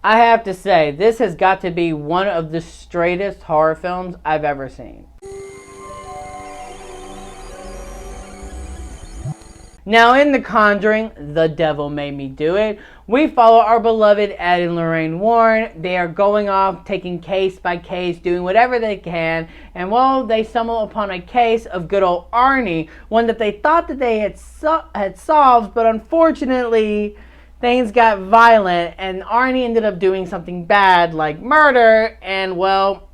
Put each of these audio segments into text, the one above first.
I have to say, this has got to be one of the straightest horror films I've ever seen. Now in The Conjuring, The Devil Made Me Do It, we follow our beloved Ed and Lorraine Warren. They are going off, taking case by case, doing whatever they can, and well, they stumble upon a case of good old Arnie, one that they thought that they had solved, but unfortunately, things got violent, and Arnie ended up doing something bad, like murder, and well,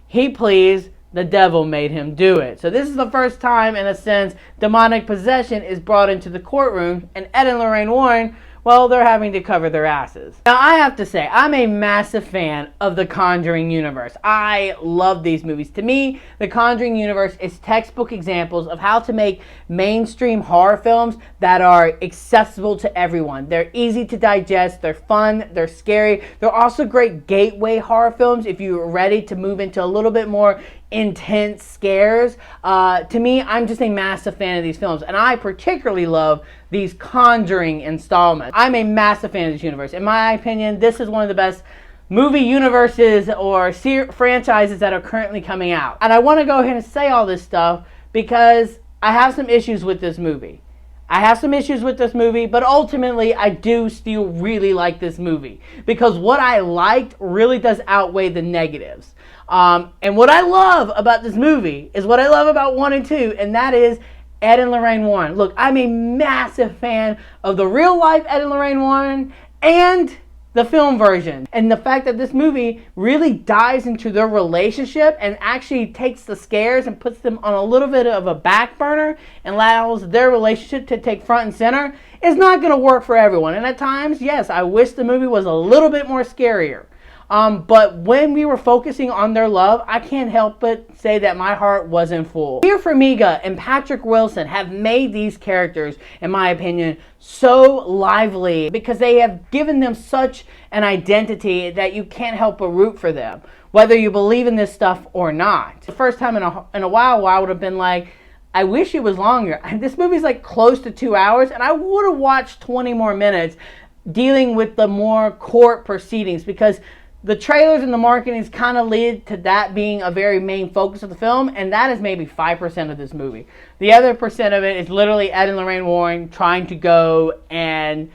he pleads the devil made him do it. So this is the first time, in a sense, demonic possession is brought into the courtroom, and Ed and Lorraine Warren, well, they're having to cover their asses. Now, I have to say, I'm a massive fan of the Conjuring universe. I love these movies. To me, the Conjuring universe is textbook examples of how to make mainstream horror films that are accessible to everyone. They're easy to digest, they're fun, they're scary. They're also great gateway horror films if you're ready to move into a little bit more intense scares. To me, I'm just a massive fan of these films, and I particularly love these Conjuring installments. I'm a massive fan of this universe. In my opinion, this is one of the best movie universes or franchises that are currently coming out. And I want to go ahead and say all this stuff because I have some issues with this movie. But ultimately, I do still really like this movie because what I liked really does outweigh the negatives. And what I love about this movie is what I love about 1 and 2, and that is Ed and Lorraine Warren. Look, I'm a massive fan of the real life Ed and Lorraine Warren and the film version. And the fact that this movie really dives into their relationship and actually takes the scares and puts them on a little bit of a back burner and allows their relationship to take front and center is not going to work for everyone. And at times, yes, I wish the movie was a little bit more scarier. But when we were focusing on their love, I can't help but say that my heart wasn't full. Vera Farmiga and Patrick Wilson have made these characters, in my opinion, so lively because they have given them such an identity that you can't help but root for them, whether you believe in this stuff or not. The first time in a while I would have been like, I wish it was longer. This movie's like close to 2 hours, and I would have watched 20 more minutes dealing with the more court proceedings because the trailers and the marketing kind of lead to that being a very main focus of the film, and that is maybe 5% of this movie. The other percent of it is literally Ed and Lorraine Warren trying to go and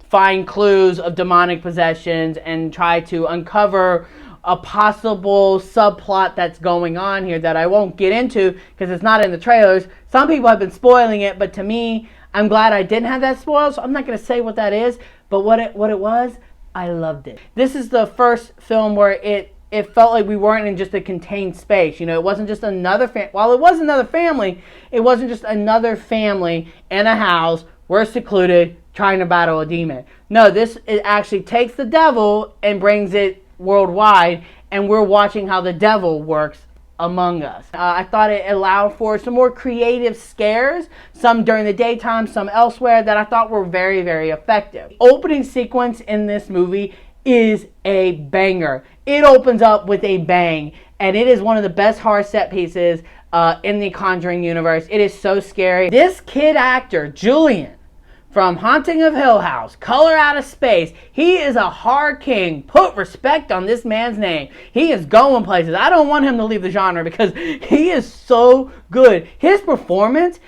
find clues of demonic possessions and try to uncover a possible subplot that's going on here that I won't get into because it's not in the trailers. Some people have been spoiling it, but to me, I'm glad I didn't have that spoiled, so I'm not going to say what that is, but what it was, I loved it. This is the first film where it felt like we weren't in just a contained space. You know, it wasn't just another while it was another family, it wasn't just another family in a house, we're secluded, trying to battle a demon. No, it actually takes the devil and brings it worldwide, and we're watching how the devil works among us. I thought it allowed for some more creative scares, some during the daytime, some elsewhere, that I thought were very, very effective. Opening sequence in this movie is a banger. It opens up with a bang, and it is one of the best horror set pieces in the Conjuring universe. It is so scary. This kid actor, Julian, from Haunting of Hill House, Color Out of Space, he is a horror king. Put respect on this man's name. He is going places. I don't want him to leave the genre because he is so good. His performance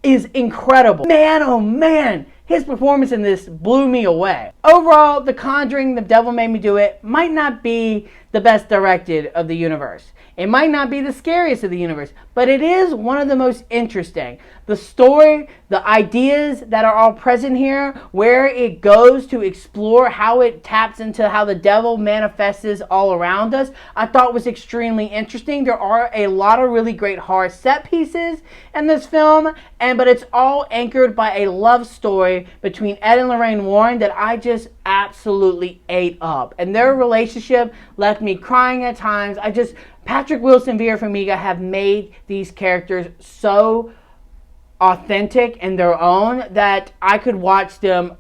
is incredible. Man, oh man, his performance in this blew me away. Overall, The Conjuring, The Devil Made Me Do It might not be the best directed of the universe. It might not be the scariest of the universe, but it is one of the most interesting. The story, the ideas that are all present here, where it goes to explore how it taps into how the devil manifests all around us, I thought was extremely interesting. There are a lot of really great horror set pieces in this film, but it's all anchored by a love story between Ed and Lorraine Warren that I just absolutely ate up. And their relationship left me crying at times. Patrick Wilson and Vera Farmiga have made these characters so authentic in their own that I could watch them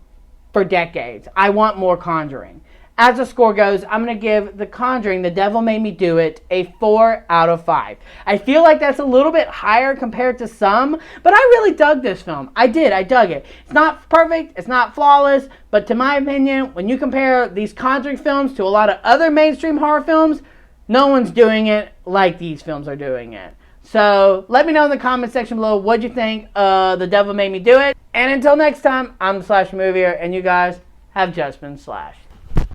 for decades. I want more Conjuring. as the score goes, I'm going to give The Conjuring, The Devil Made Me Do It, a 4 out of 5. I feel like that's a little bit higher compared to some, but I really dug this film. I dug it. It's not perfect, it's not flawless, but to my opinion, when you compare these Conjuring films to a lot of other mainstream horror films, no one's doing it like these films are doing it. So let me know in the comment section below what you think The Devil Made Me Do It. And until next time, I'm the Slasher Movier, and you guys have just been slashed.